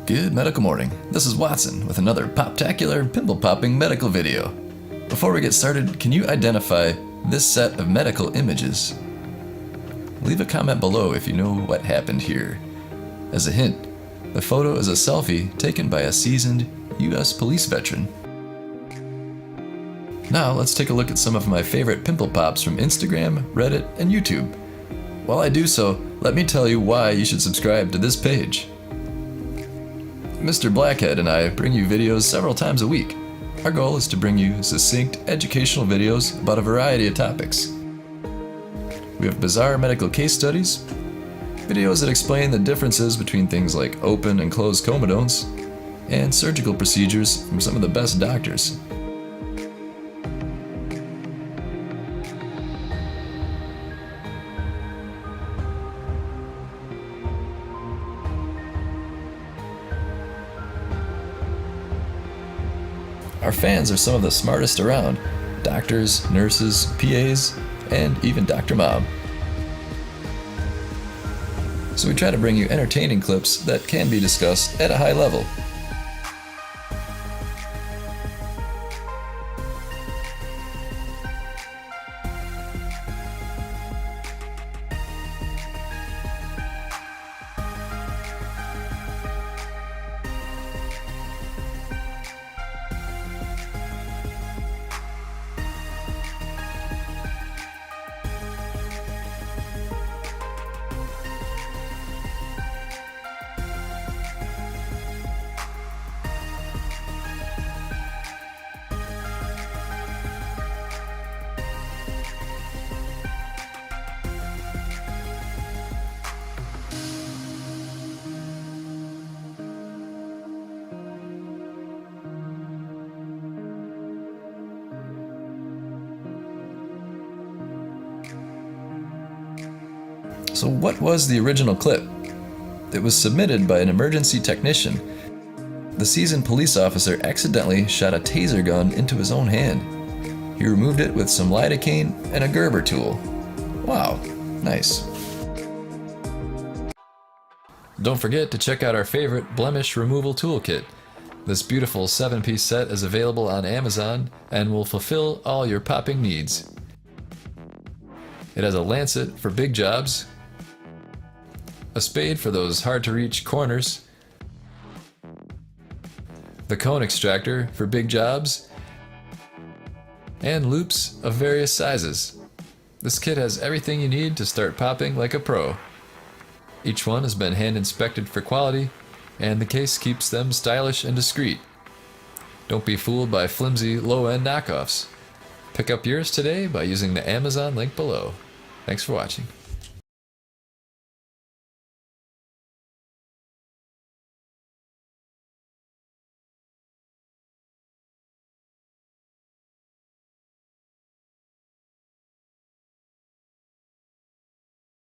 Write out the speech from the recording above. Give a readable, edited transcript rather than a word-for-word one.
Good medical morning. This is Watson with another pop-tacular pimple-popping medical video. Before we get started, can you identify this set of medical images? Leave a comment below if you know what happened here. As a hint, the photo is a selfie taken by a seasoned US police veteran. Now let's take a look at some of my favorite pimple pops from Instagram, Reddit, and YouTube. While I do so, let me tell you why you should subscribe to this page. Mr. Blackhead and I bring you videos several times a week. Our goal is to bring you succinct, educational videos about a variety of topics. We have bizarre medical case studies, videos that explain the differences between things like open and closed comedones, and surgical procedures from some of the best doctors. Our fans are some of the smartest around: doctors, nurses, PAs, and even Dr. Mom. So we try to bring you entertaining clips that can be discussed at a high level. So what was the original clip? It was submitted by an emergency technician. The seasoned police officer accidentally shot a taser gun into his own hand. He removed it with some lidocaine and a Gerber tool. Wow, nice. Don't forget to check out our favorite blemish removal toolkit. This beautiful 7-piece set is available on Amazon and will fulfill all your popping needs. It has a lancet for big jobs, a spade for those hard-to-reach corners, the cone extractor for big jobs, and loops of various sizes. This kit has everything you need to start popping like a pro. Each one has been hand-inspected for quality, and the case keeps them stylish and discreet. Don't be fooled by flimsy, low-end knockoffs. Pick up yours today by using the Amazon link below. Thanks for watching.